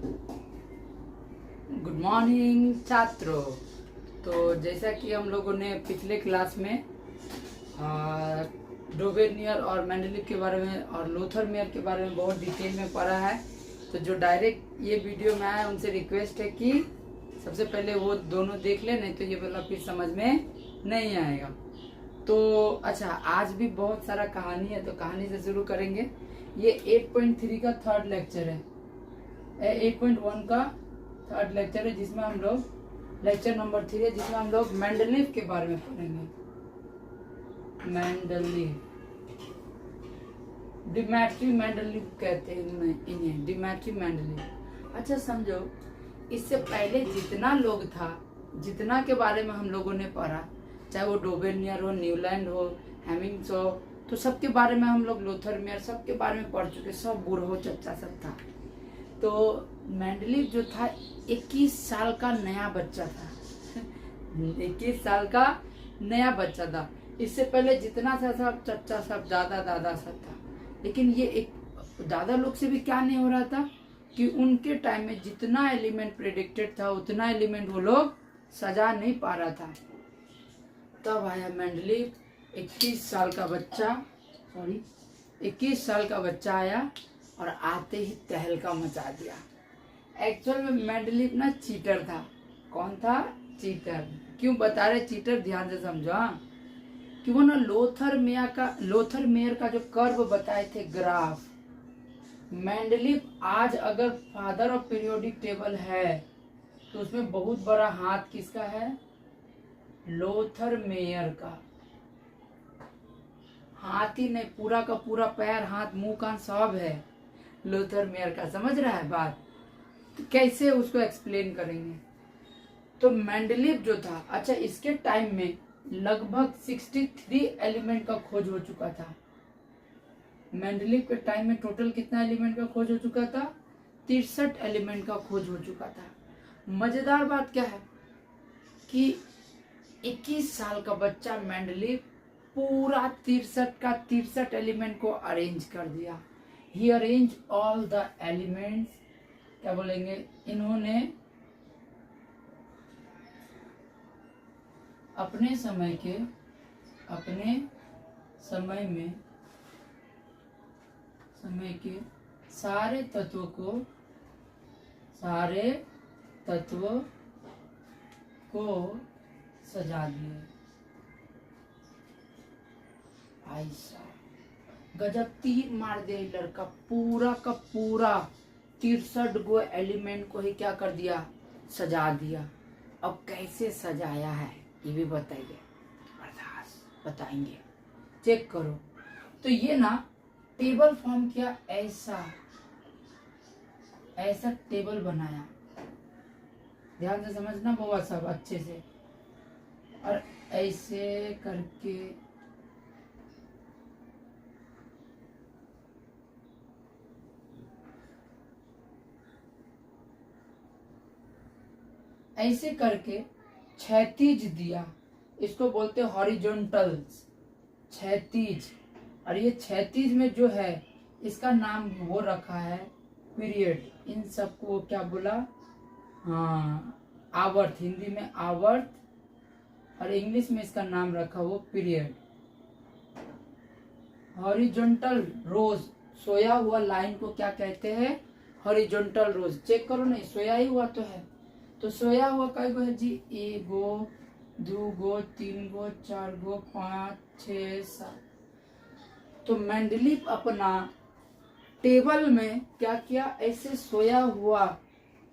Good morning छात्रों। तो जैसा कि हम लोगों ने पिछले क्लास में डोबेनियर और मेंडलीव के बारे में और लूथर मेयर के बारे में बहुत डिटेल में पढ़ा है। तो जो डायरेक्ट ये वीडियो में आया उनसे रिक्वेस्ट है कि सबसे पहले वो दोनों देख ले, नहीं तो ये वाला फिर समझ में नहीं आएगा। तो अच्छा, आज भी बहुत सारा कहानी है, तो कहानी से शुरू करेंगे। ये 8.3 का थर्ड लेक्चर है, 8.1 का थर्ड लेक्चर है, जिसमें हम लोग लेक्चर नंबर 3 है, जिसमें हम लोग मेंडलीव के बारे में पढ़ेंगे। मेंडलीव, डिमेट्री मेंडलीव कहते हैं इन्हें, डिमेट्री मेंडलीव। अच्छा समझो, इससे पहले जितना लोग था, जितना के बारे में हम लोगों ने पढ़ा, चाहे वो डोबेनियर हो, न्यूलैंड हो, हेमिंग्स हो, तो सबके बारे में हम लोग, लूथर मेयर सबके बारे में पढ़ चुके, सब बूढ़ो चच्चा सब था। तो मेंडलीव जो था 21 साल का नया बच्चा था 21 साल का नया बच्चा था। इससे पहले जितना सा सब चच्चा सब दादा दादा सब था, लेकिन ये एक दादा लोग से भी क्या नहीं हो रहा था कि उनके टाइम में जितना एलिमेंट प्रेडिक्टेड था उतना एलिमेंट वो लोग सजा नहीं पा रहा था। तब आया मेंडलीव, 21 साल का बच्चा, 21 साल का बच्चा आया और आते ही तहलका मचा दिया। एक्चुअल में मेंडलीव ना चीटर था। कौन था? चीटर। क्यों बता रहे चीटर, ध्यान से समझो। कि वो ना लोथर मेयर का जो कर्व बताए थे, ग्राफ, मेंडलीव आज अगर फादर ऑफ पीरियोडिक टेबल है तो उसमें बहुत बड़ा हाथ किसका है? लोथर मेयर का। हाथ ही नहीं, पूरा का पूरा पैर, हाथ, मुंह, कान सब है लूथर मेयर का। समझ रहा है बात? तो कैसे उसको एक्सप्लेन करेंगे? तो मेंडलीव जो था, अच्छा इसके टाइम में लगभग 63 एलिमेंट का खोज हो चुका था। मेंडलीव के टाइम में टोटल कितना एलिमेंट का खोज हो चुका था? 63 एलिमेंट का खोज हो चुका था। मजेदार बात क्या है कि 21 साल का बच्चा मेंडलीव पूरा 63 एलिमेंट को अरेंज कर दिया। ही अरेंज ऑल द एलिमेंट्स, क्या बोलेंगे, इन्होंने अपने समय के सारे तत्वों को सजा दिए। ऐसा गजब, तीर मार दिया लड़का, पूरा का पूरा 63 गो एलिमेंट को ही क्या कर दिया? सजा दिया। अब कैसे सजाया है ये भी बताइए, जबरदस्त बताएंगे, चेक करो। तो ये ना टेबल फॉर्म किया, ऐसा टेबल बनाया। ध्यान से समझना बहुत सब अच्छे से। और ऐसे करके क्षैतिज दिया, इसको बोलते हैं हॉरिजॉन्टल्स, क्षैतिज। और ये क्षैतिज में जो है इसका नाम वो रखा है पीरियड। इन सबको क्या बोला? आवर्त, हिंदी में आवर्त, और इंग्लिश में इसका नाम रखा वो पीरियड। हॉरिजॉन्टल रोज, सोया हुआ लाइन को क्या कहते हैं? हॉरिजॉन्टल रोज। चेक करो, नहीं सोया ही हुआ तो है। तो सोया हुआ कई गो है जी? 1 गो, 2 गो, 3 गो, 4 गो, 5, 6, 7। तो मेंडलीव अपना टेबल में क्या किया? ऐसे सोया हुआ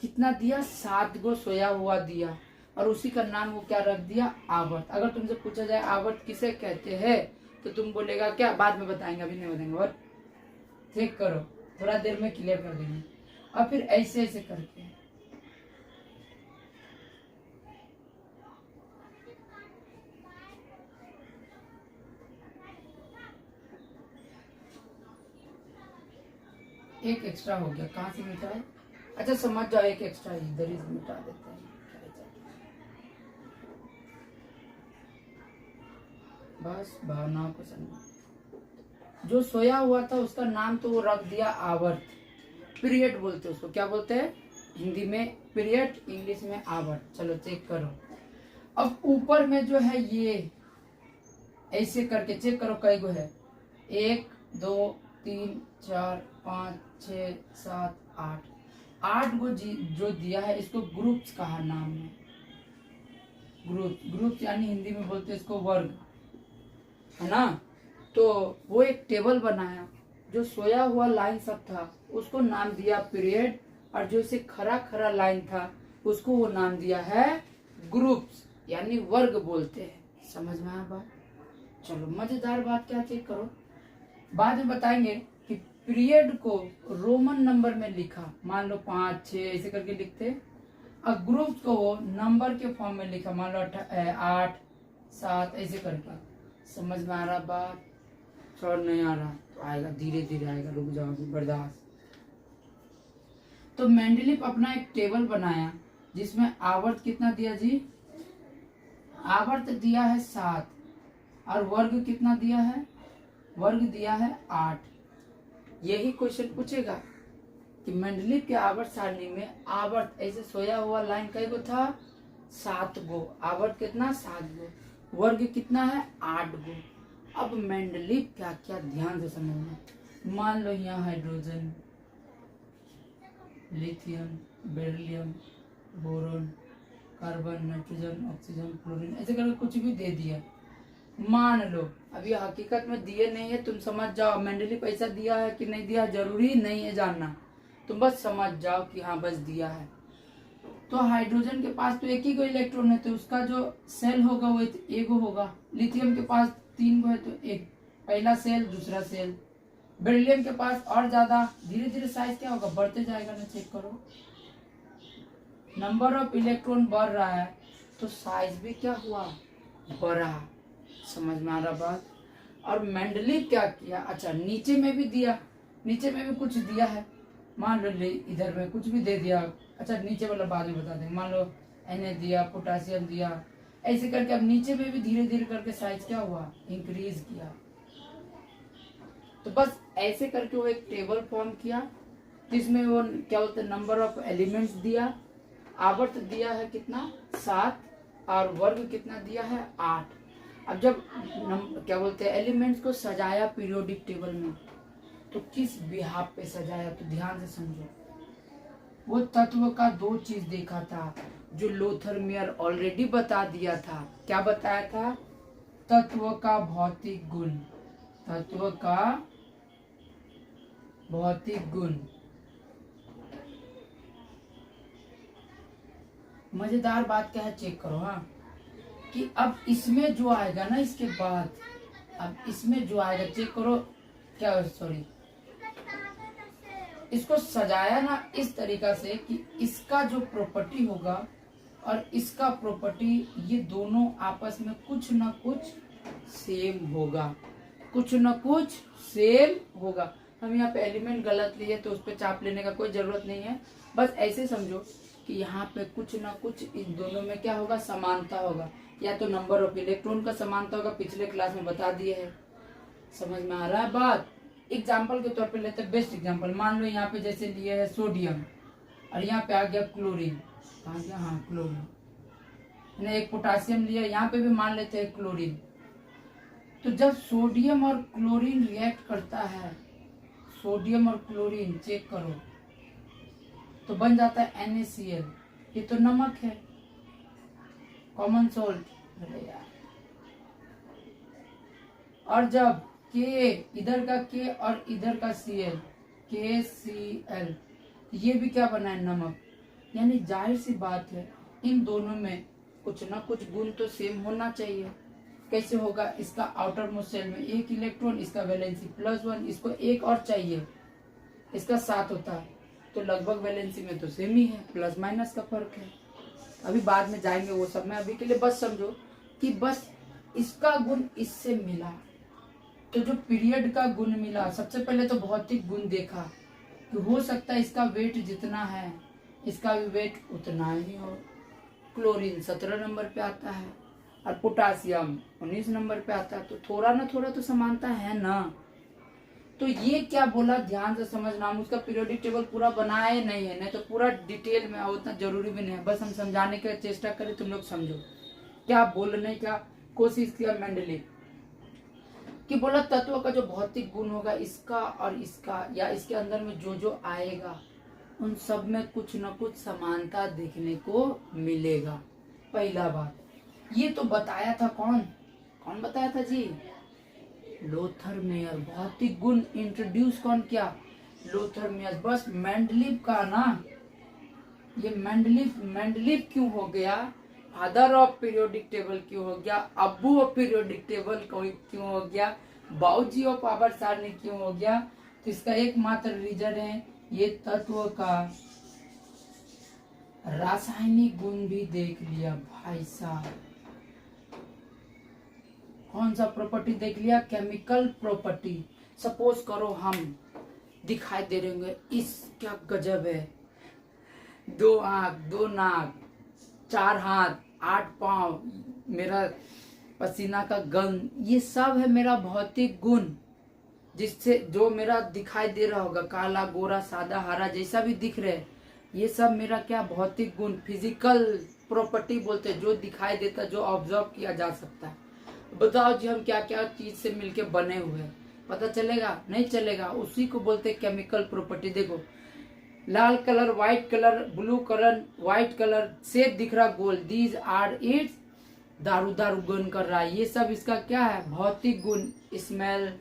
कितना दिया? 7 गो सोया हुआ दिया, और उसी का नाम वो क्या रख दिया? आवर्त। अगर तुमसे पूछा जाए आवर्त किसे कहते हैं तो तुम बोलेगा क्या? बाद में बताएंगे, अभी नहीं बताएंगे। और चेक करो, थोड़ा देर में क्लियर कर देंगे। और फिर ऐसे ऐसे करके एक एक्स्ट्रा हो गया, कहाँ से मिटा है? अच्छा समझ जाओ, एक एक्स्ट्रा इधर ही मिटा देते हैं। बस भावनाओं को समझो। जो सोया हुआ था उसका नाम तो वो रख दिया आवर्त, पीरियड बोलते हैं उसको। क्या बोलते हैं? हिंदी में पीरियड, इंग्लिश में आवर। चलो चेक करो। अब ऊपर में जो है ये ऐसे करके चेक करो कई गो है, 1 2 3 4 5 6 7 8, 8 गो जो दिया है इसको ग्रुप्स कहा नाम है। ग्रुप्स यानी हिंदी में बोलते हैं इसको वर्ग, है ना। तो वो एक टेबल बनाया, जो सोया हुआ लाइन सब था उसको नाम दिया पीरियड, और जो इसे खरा खरा लाइन था उसको वो नाम दिया है ग्रुप्स, यानी वर्ग बोलते हैं। समझ में आया बात? चलो मजेदार बात क्या, चेक करो। बाद में बताएंगे कि पीरियड को रोमन नंबर में लिखा, मान लो 5 6 ऐसे करके लिखते, और ग्रुप्स को वो नंबर के फॉर्म में लिखा, मान लो 8 7 ऐसे करके। समझ में आ रहा बात? और नहीं आ रहा तो आएगा, धीरे धीरे आएगा, रुक जाओ बर्दाश्त। तो मेंडलीफ अपना एक टेबल बनाया जिसमें आवर्त कितना दिया जी? आवर्त दिया है 7, और वर्ग कितना दिया है? वर्ग दिया है 8। यही क्वेश्चन पूछेगा कि मेंडलीफ के आवर्त सारणी में आवर्त ऐसे सोया हुआ लाइन कई गो था? 7 गो। आवर्त कितना? 7 गो। वर्ग कितना है? 8 गो। अब मेंडलीफ क्या क्या ध्यान से समझना। मान लो यहाँ hydrogen, lithium, beryllium, boron, carbon, nitrogen, oxygen, chlorine ऐसे करके कुछ भी दे दिया। मान लो अभी हकीकत में दिए नहीं है, तुम समझ जाओ मेंडलीफ पैसा दिया है कि नहीं दिया जरूरी नहीं है जानना, तुम बस समझ जाओ कि हाँ बस दिया है। तो हाइड्रोजन के पास तो एक ही को इलेक्ट्रॉन है तो उसका जो सेल होगा वो एक होगा। लिथियम के पास 3 गो है तो एक, पहला सेल दूसरा सेल। बेरिलियम के पास और ज्यादा, धीरे धीरे साइज क्या होगा? बढ़ते जाएगा ना। चेक करो, नंबर ऑफ इलेक्ट्रॉन बढ़ रहा है तो साइज भी क्या हुआ? बढ़ा। समझ में आ रहा बात? और मेंडलीफ क्या किया? अच्छा नीचे में भी दिया, नीचे में भी कुछ दिया है, मान लो इधर में कुछ भी दे दिया। अच्छा नीचे वाला बाद में बता देंगे। मान लो Na दिया, पोटासियम दिया, ऐसे करके अब नीचे में भी धीरे धीरे करके साइज क्या हुआ? इंक्रीज किया। तो बस ऐसे करके वो एक टेबल फॉर्म किया जिसमें वो क्या बोलते हैं नंबर ऑफ एलिमेंट्स दिया, आवर्त दिया है कितना? 7, और वर्ग कितना दिया है? 8। अब जब क्या बोलते हैं एलिमेंट्स को सजाया पीरियोडिक टेबल में, तो किस बिहाफ पे सजाया? तो ध्यान से समझो। वो तत्व का 2 चीज देखा था जो लोथरमियर ऑलरेडी बता दिया था। क्या बताया था? तत्व का भौतिक गुण, तत्व का भौतिक गुण। मजेदार बात क्या है चेक करो, हाँ, कि अब इसमें जो आएगा ना इसके बाद, अब इसमें जो आएगा चेक करो क्या, सॉरी, इसको सजाया ना इस तरीका से कि इसका जो प्रॉपर्टी होगा और इसका प्रॉपर्टी, ये दोनों आपस में कुछ ना कुछ सेम होगा, कुछ ना कुछ सेम होगा। हम यहाँ पे एलिमेंट गलत लिए तो उस पर चाप लेने का कोई जरूरत नहीं है, बस ऐसे समझो कि यहाँ पे कुछ ना कुछ इन दोनों में क्या होगा? समानता होगा। या तो नंबर ऑफ इलेक्ट्रॉन का समानता होगा, पिछले क्लास में बता दिए है। समझ में आ रहा है बात? एग्जाम्पल के तौर पे लेते हैं, बेस्ट एग्जाम्पल मान लो यहाँ पे जैसे लिए है सोडियम, और यहाँ पे आ गया क्लोरीन, कहाँ गया? हाँ क्लोरीन। एक पोटासियम लिया, यहाँ पे भी मान लेते हैं क्लोरीन। तो जब सोडियम और क्लोरीन रिएक्ट करता है, सोडियम और क्लोरीन चेक करो, तो बन जाता है NaCl। ये तो नमक है, कॉमन सोल्ट। और जब K, इधर का K और इधर का Cl, KCl, ये भी क्या बना है? नमक। यानी जाहिर सी बात है इन दोनों में कुछ ना कुछ गुण तो सेम होना चाहिए। कैसे होगा? इसका आउटर मोस्ट शेल में 1 इलेक्ट्रॉन, इसका वैलेंसी +1, इसको 1 और चाहिए, इसका 7 होता है, तो लगभग वैलेंसी में तो सेम ही है, प्लस माइनस का फर्क है। अभी बाद में जाएंगे वो सब में, अभी के लिए बस समझो कि बस इसका गुण इससे मिला। तो जो पीरियड का गुण मिला, सबसे पहले तो भौतिक गुण देखा कि हो सकता है इसका वेट जितना है इसका भी वेट उतना ही हो। क्लोरीन 17 नंबर पे आता है और पोटासियम 19 नंबर पे आता है, तो थोड़ा ना थोड़ा तो समानता है ना। तो ये क्या बोला ध्यान से समझना, हम उसका पीरियोडिक टेबल पूरा बनाए नहीं है, नहीं तो पूरा डिटेल में उतना जरूरी भी नहीं है, बस हम समझाने की चेष्टा करें, तुम लोग समझो क्या बोलने का कोशिश किया मेंडलीव कि बोला तत्व का जो भौतिक गुण होगा इसका और इसका या इसके अंदर में जो जो आएगा उन सब में कुछ न कुछ समानता देखने को मिलेगा। पहला बात ये तो बताया था, कौन बताया था जी? Lothar Meyer. भौतिक गुण इंट्रोड्यूस कौन किया? Lothar Meyer. बस मेंडलीव का ना, ये मेंडलीव क्यों हो गया फादर ऑफ पीरियोडिक टेबल, क्यों हो गया अब्बू ऑफ पीरियोडिक टेबल, क्यों हो गया बाऊजी ऑफ आवर सारणी, क्यों हो गया? तो इसका एकमात्र रीजन है ये तत्व का रासायनिक गुण भी देख लिया भाई साहब। कौन सा प्रॉपर्टी देख लिया? Chemical property. सपोज करो हम दिखाई दे रहे होंगे, इस क्या गजब है, 2 आंख, 2 नाक, 4 हाथ, 8 पांव, मेरा पसीना का गंध, ये सब है मेरा भौतिक गुण, जिससे जो मेरा दिखाई दे रहा होगा, काला गोरा सादा हरा जैसा भी दिख रहे, ये सब मेरा क्या भौतिक गुण, फिजिकल प्रॉपर्टी बोलते हैं, जो दिखाई देता, जो ऑब्जर्व किया जा सकता है। बताओ जी हम क्या क्या चीज से मिलके बने हुए हैं, पता चलेगा? नहीं चलेगा। उसी को बोलते हैं केमिकल प्रॉपर्टी। देखो लाल colour, white colour, blue colour, white colour, सेब दिख रहा गोल, दीज आर इट्स दारू गुण कर रहा है, ये सब इसका क्या है? भौतिक गुण। स्मेल,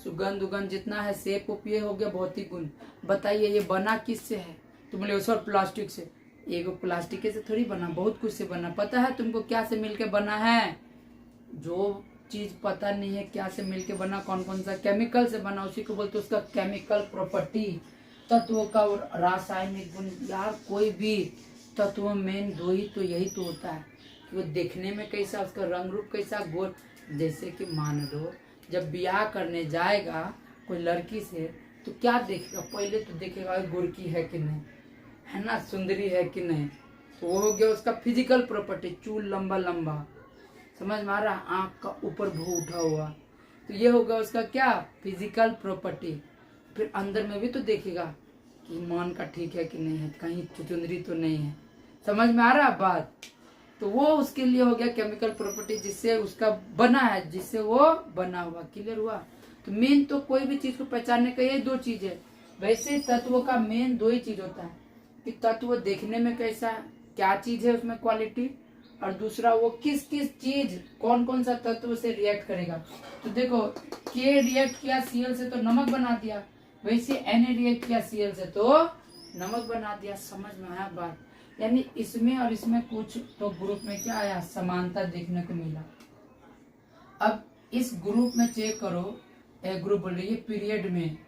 सुगंध उगंध जितना है, सेप उप, ये हो गया भौतिक गुण। बताइए ये बना किससे है? तुम बोले सर प्लास्टिक से। एगो प्लास्टिक से थोड़ी बना, बहुत कुछ से बना। पता है तुमको क्या से मिलके बना है? जो चीज पता नहीं है क्या से मिलके बना, कौन कौन सा केमिकल से बना, उसी को बोलते उसका केमिकल प्रॉपर्टी। तत्व का रासायनिक गुण। यार कोई भी तत्व मेन 2 ही तो यही तो होता है कि वो देखने में कैसा, उसका रंग रूप कैसा, गोर। जैसे कि मान लो जब ब्याह करने जाएगा कोई लड़की से तो क्या देखेगा? पहले तो देखेगा गोरकी है कि नहीं, है ना, सुंदरी है कि नहीं। तो वो हो गया उसका फिजिकल प्रॉपर्टी, चूल लंबा लंबा, समझ में आ रहा, आंख का ऊपर भू उठा हुआ, तो ये होगा उसका क्या फिजिकल प्रॉपर्टी। फिर अंदर में भी तो देखेगा कि मन का ठीक है कि नहीं है, कहीं चुचुंदरी तो नहीं है, समझ में आ रहा बात? तो वो उसके लिए हो गया केमिकल प्रॉपर्टी, जिससे उसका बना है, जिससे वो बना हुआ। क्लियर हुआ? तो मेन तो कोई भी चीज को पहचानने का ये 2 चीज है। वैसे तत्व का मेन 2 ही चीज होता है कि तत्व देखने में कैसा है, क्या चीज है उसमें क्वालिटी, और दूसरा वो किस किस चीज, कौन कौन सा तत्व से रिएक्ट करेगा। तो देखो के रिएक्ट किया Cl से तो नमक बना दिया, वैसे Na रिएक्ट किया Cl से तो नमक बना दिया। समझ में आया बात? यानी इसमें और इसमें कुछ तो ग्रुप में क्या आया, समानता देखने को मिला। अब इस ग्रुप में चेक करो, एक ग्रुप बोल रही है पीरियड में,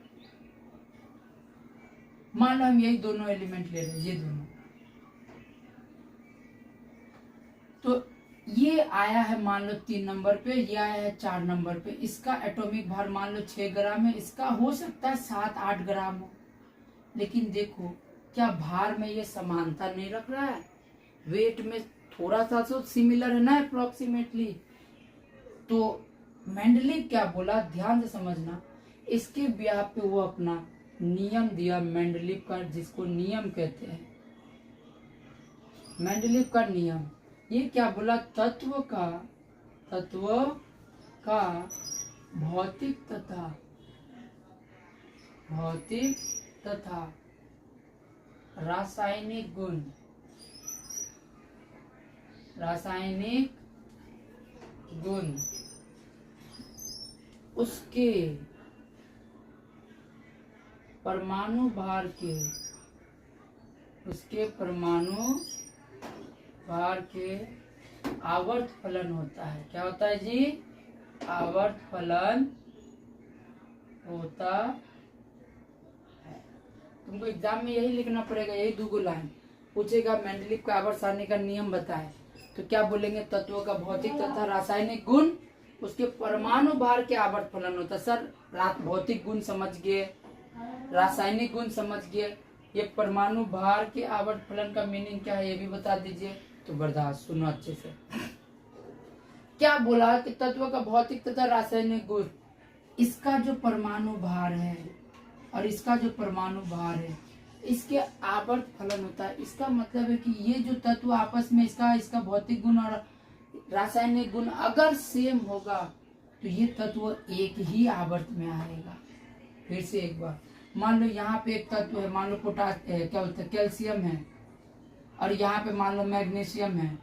मान लो हम यही दोनों एलिमेंट ले रहे हैं, ये दोनों, तो ये आया है मान लो 3 नंबर पे, ये आया है 4 नंबर पे। इसका एटॉमिक भार मान लो 6 ग्राम है, इसका हो सकता है 7-8 ग्राम हो, लेकिन देखो क्या भार में ये समानता नहीं रख रहा है? वेट में थोड़ा सा तो सिमिलर है ना अप्रोक्सीमेटली। तो मेंडलीव क्या बोला, ध्यान से समझना, इसके ब्याह पे वो अपना नियम दिया मेंडलीव का, जिसको नियम कहते हैं, मेंडलीव का नियम। ये क्या बोला, तत्व का भौतिक तथा रासायनिक गुण उसके परमाणु भार के आवर्त फलन होता है। क्या होता है जी? आवर्त फलन होता है। तुमको एग्जाम में यही लिखना पड़ेगा, यही 2 लाइन पूछेगा, मेंडलीव का आवर्त सारणी का नियम बताए, तो क्या बोलेंगे? तत्व का भौतिक तथा रासायनिक गुण उसके परमाणु भार के आवर्त फलन होता है। सर भौतिक गुण समझ गए, रासायनिक गुण समझ गए, ये परमाणु भार के आवर्त फलन का मीनिंग क्या है ये भी बता दीजिए। तो बर्दाश्त सुनो अच्छे से। क्या बोला कि तत्व का भौतिक तथा रासायनिक गुण, इसका जो परमाणु भार है और इसका जो परमाणु भार है, इसके आवर्त फलन होता है। इसका मतलब है कि ये जो तत्व आपस में इसका भौतिक गुण और रासायनिक गुण अगर सेम होगा तो ये तत्व एक ही आवर्त में आएगा। फिर से एक बार, मान लो यहाँ पे एक तत्व है, मान लो पोटास क्या बोलते हैं कैल्शियम है, और यहाँ पे मान लो मैग्नीशियम है,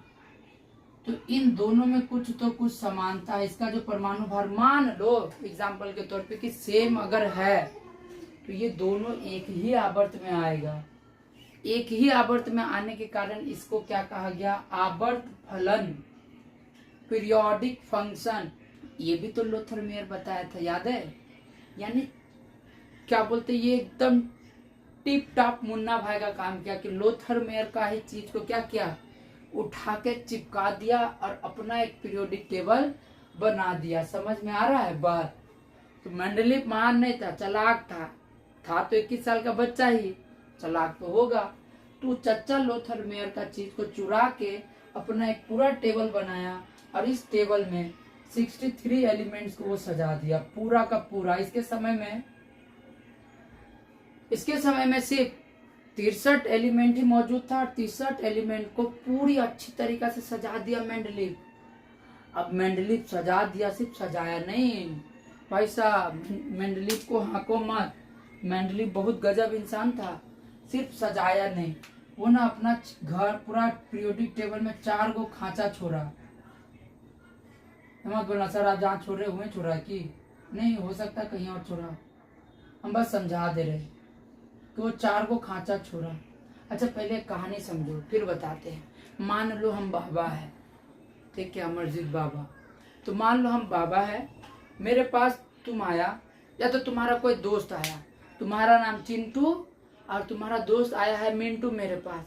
तो इन दोनों में कुछ तो कुछ समानता है। इसका जो परमाणु भार मान लो एग्जाम्पल के तौर पे कि सेम अगर है, तो ये दोनों एक ही आवर्त में आएगा। एक ही आवर्त में आने के कारण इसको क्या कहा गया, आवर्त फलन, पीरियोडिक फंक्शन। ये भी तो लोथरमेयर बताया था, याद है? यानी क्या बोलते, ये एकदम टिप टॉप मुन्ना भाई का काम किया कि लोथरमेयर का ही चीज को क्या किया, उठा के चिपका दिया और अपना एक पीरियोडिक टेबल बना दिया। समझ में आ रहा है बात? तो मेंडलीव महान नहीं था, चालाक था तो 21 साल का बच्चा ही, चालाक तो होगा। तो चच्चा लोथरमेयर का चीज को चुरा के अपना एक पूरा टेबल बनाया और इस टेबल में 63 एलिमेंट्स को वो सजा दिया पूरा का पूरा। इसके समय में सिर्फ 63 एलिमेंट ही मौजूद था और 63 एलिमेंट को पूरी अच्छी तरीका से सजा दिया मेंडलीव। अब मेंडलीव सजा दिया, सिर्फ सजाया नहीं भाई साहब, मेंडलीव को हाको मत, मेंडलीव बहुत गजब इंसान था। सिर्फ सजाया नहीं, वो ना अपना घर पूरा पीरियोडिक टेबल में 4 गो खांचा छोड़ा। मत बोलना सर आप जहाँ छोड़ रहे हुए छोड़ा कि नहीं, हो सकता कहीं और छोड़ा, हम बस समझा दे रहे कि वो 4 गो खांचा छोड़ा। अच्छा पहले कहानी समझो फिर बताते हैं। मान लो हम बाबा है, ठीक है, अमरजीत बाबा। तो मान लो हम बाबा है, मेरे पास तुम आया या तो तुम्हारा कोई दोस्त आया, तुम्हारा नाम चिंटू और तुम्हारा दोस्त आया है मिंटू मेरे पास।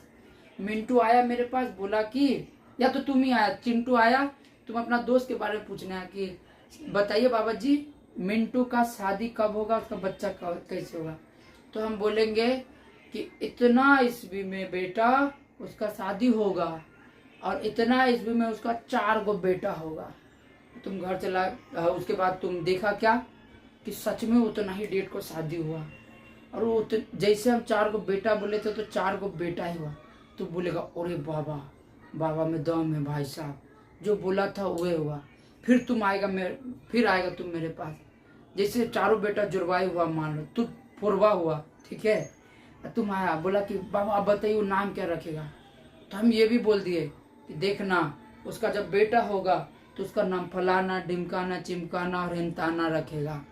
मिंटू आया मेरे पास, बोला कि, या तो तुम ही आया, चिंटू आया, तुम अपना दोस्त के बारे में पूछना है कि बताइए बाबा जी मिंटू का शादी कब होगा, उसका बच्चा कैसे होगा। तो हम बोलेंगे कि इतना ईस्वी में बेटा उसका शादी होगा और इतना ईस्वी में उसका 4 गो बेटा होगा। तुम घर चला, उसके बाद तुम देखा क्या कि सच में उतना ही डेट को शादी हुआ, और वो जैसे हम 4 गो बेटा बोले थे तो 4 गो बेटा ही हुआ। तो बोलेगा अरे बाबा, बाबा में दम है भाई साहब, जो बोला था वह हुआ। फिर तुम आएगा फिर आएगा तुम मेरे पास, जैसे चारों बेटा जुड़वाई हुआ, मान लो तू पुरवा हुआ, ठीक है। तुम आया, बोला कि बाबा आप बताइए वो नाम क्या रखेगा। तो हम ये भी बोल दिए कि देखना उसका जब बेटा होगा तो उसका नाम फलाना ढिमकाना चिमकाना और हिमताना रखेगा।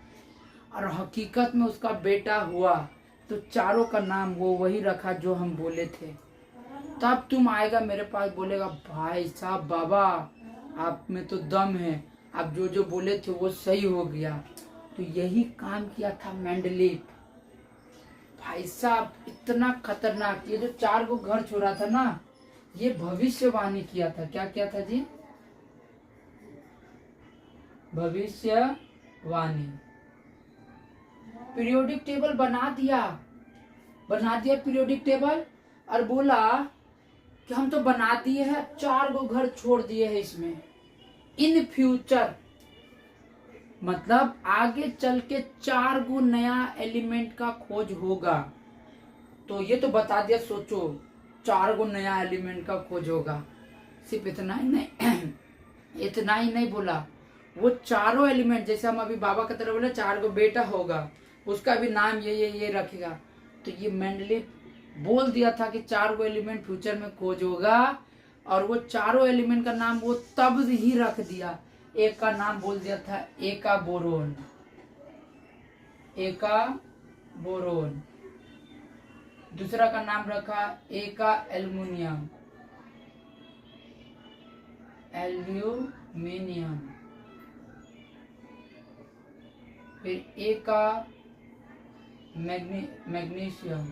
और हकीकत में उसका बेटा हुआ तो चारों का नाम वो वही रखा जो हम बोले थे। तब तुम आएगा मेरे पास, बोलेगा भाई साहब बाबा आप में तो दम है, आप जो जो बोले थे वो सही हो गया। तो यही काम किया था मेंडलीव भाई साहब, इतना खतरनाक। ये जो 4 गो घर छोड़ा था ना, ये भविष्यवाणी किया था। क्या किया था जी? भविष्यवाणी। पीरियोडिक टेबल बना दिया पीरियोडिक टेबल, और बोला कि हम तो बना दिए हैं, 4 गो घर छोड़ दिए हैं इसमें, इन फ्यूचर मतलब आगे चल के 4 गो नया एलिमेंट का खोज होगा। तो ये तो बता दिया, सोचो 4 गो नया एलिमेंट का खोज होगा। सिर्फ इतना ही नहीं बोला, वो चारों एलिमेंट, जैसे हम अभी बाबा की तरह बोले 4 गो बेटा होगा, उसका भी नाम ये रखेगा। तो ये मेंडलीव बोल दिया था कि 4 गो एलिमेंट फ्यूचर में खोज होगा, और वो चारों एलिमेंट का नाम वो तब ही रख दिया। एक का नाम बोल दिया था एका बोरोन, दूसरा का नाम रखा एका एल्यूमिनियम, फिर एका मैग्नीशियम,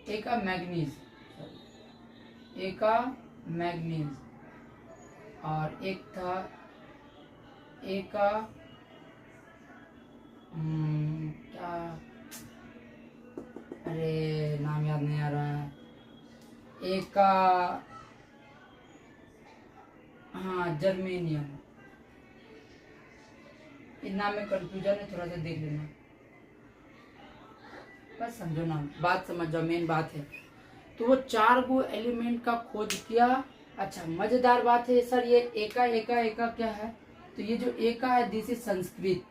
एका मैग्नीज, और एक था एका क्या, अरे नाम याद नहीं आ रहा है, एका, हाँ जर्मेनियम, इन नाम में कंफ्यूजन है, थोड़ा सा देख लेना, बस समझो ना, बात समझ जाओ, मेन बात है। तो वो 4 गो एलिमेंट का खोज किया। अच्छा मजेदार बात है सर, ये एका एका एका क्या है, तो ये जो एका है दिस इज संस्कृत,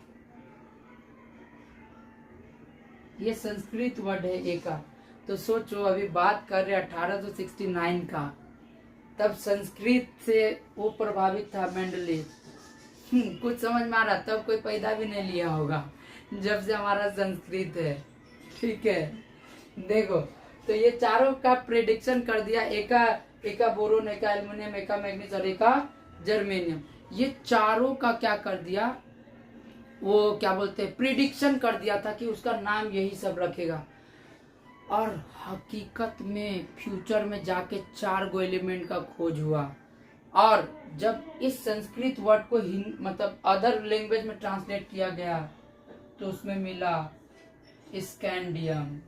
ये संस्कृत वर्ड है एका। तो सोचो अभी बात कर रहे 1869 का, तब संस्कृत से वो प्रभावित था मेंडलीव। कुछ समझ में आ रहा, तब कोई पैदा भी नहीं लिया होगा जब से हमारा संस्कृत है, ठीक है। देखो तो ये चारों का प्रेडिक्शन कर दिया, एका बोरोन, एका एल्युमिनियम, एका मैग्नीज और एका जर्मेनियम, ये चारों का क्या कर दिया, वो क्या बोलते हैं प्रिडिक्शन कर दिया था कि उसका नाम यही सब रखेगा। और हकीकत में फ्यूचर में जाके 4 गो एलिमेंट का खोज हुआ, और जब इस संस्कृत वर्ड को मतलब अदर लैंग्वेज में ट्रांसलेट किया गया तो उसमें मिला स्कैंडियम।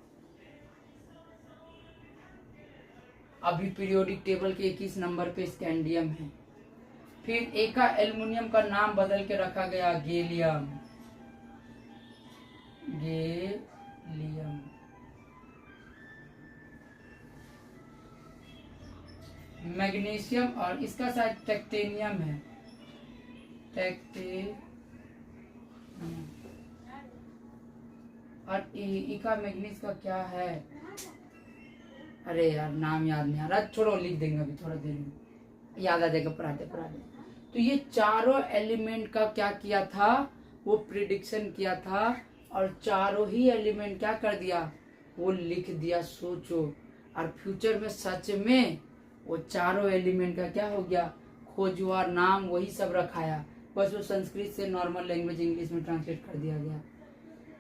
अभी पीरियोडिक टेबल के 21 नंबर पे स्कैंडियम है। फिर एका एल्युमिनियम का नाम बदल के रखा गया गैलियम, गैलियम। मैग्नीशियम और इसका शायद टेक्टेनियम है, और इका मैग्नीज का क्या है, अरे यार नाम याद नहीं आ रहा, छोड़ो लिख देंगे अभी थोड़ा देर में, याद आ जाएगा पढ़ाते पढ़ाते। तो ये चारों एलिमेंट का क्या किया था, वो प्रिडिक्शन किया था, और चारों ही एलिमेंट क्या कर दिया, वो लिख दिया। सोचो, और फ्यूचर में सच में वो चारों एलिमेंट का क्या हो गया, खोज हुआ, नाम वही सब रखाया, बस वो संस्कृत से नॉर्मल लैंग्वेज इंग्लिश में ट्रांसलेट कर दिया गया।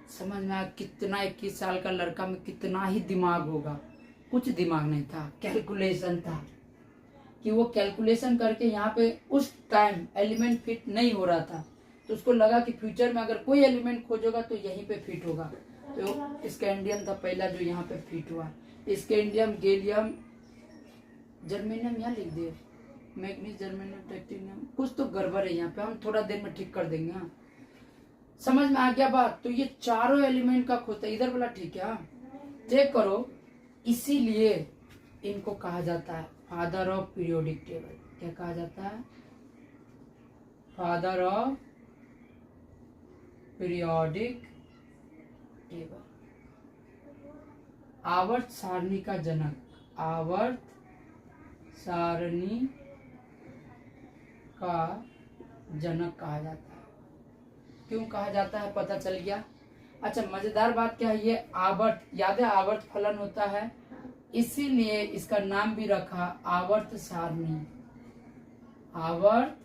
समझ में आया कितना 21 साल का लड़का में कितना ही दिमाग होगा। कुछ दिमाग नहीं था, कैलकुलेशन था, कि वो कैलकुलेशन करके यहाँ पे उस टाइम एलिमेंट फिट नहीं हो रहा था, तो उसको लगा कि फ्यूचर में अगर कोई एलिमेंट खोजेगा तो यहीं पे फिट होगा। तो स्कैंडियम था पहला जो यहाँ पे फिट हुआ। स्कैंडियम, गैलियम, जर्मेनियम यहाँ लिख दिए, मैग्नीज, जर्मेनियम, टेक्टिनियम, कुछ तो गड़बड़ है यहाँ पे, हम थोड़ा देर में ठीक कर देंगे। हाँ समझ में आ गया बात। तो ये चारों एलिमेंट का खोजता, इधर वाला ठीक है, चेक करो। इसीलिए इनको कहा जाता है फादर ऑफ पीरियोडिक टेबल। क्या कहा जाता है, फादर ऑफ पीरियोडिक टेबल, आवर्त सारणी का जनक, आवर्त सारणी का जनक कहा जाता है। क्यों कहा जाता है पता चल गया। अच्छा मजेदार बात क्या है, ये आवर्त, याद है आवर्त फलन होता है, इसीलिए इसका नाम भी रखा आवर्त सारणी, आवर्त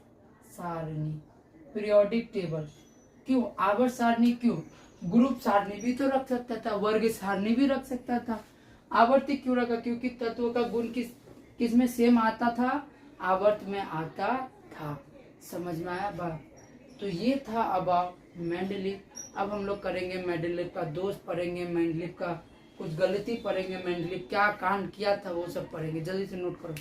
सारणी, पीरियोडिक टेबल। क्यों आवर्त सारणी, क्यों, ग्रुप सारणी भी तो रख सकता था, वर्ग सारणी भी रख सकता था, आवर्ती क्यों रखा, क्योंकि तत्वों का गुण किस में सेम आता था, आवर्त में आता था। समझ में आया बात। तो ये था अबाउट मेंडलीव। अब हम लोग करेंगे मेंडलीव का दोष पढ़ेंगे, मेंडलीव का कुछ गलती पढ़ेंगे, मेंडलीव क्या कांड किया था वो सब पढ़ेंगे। जल्दी से नोट करो।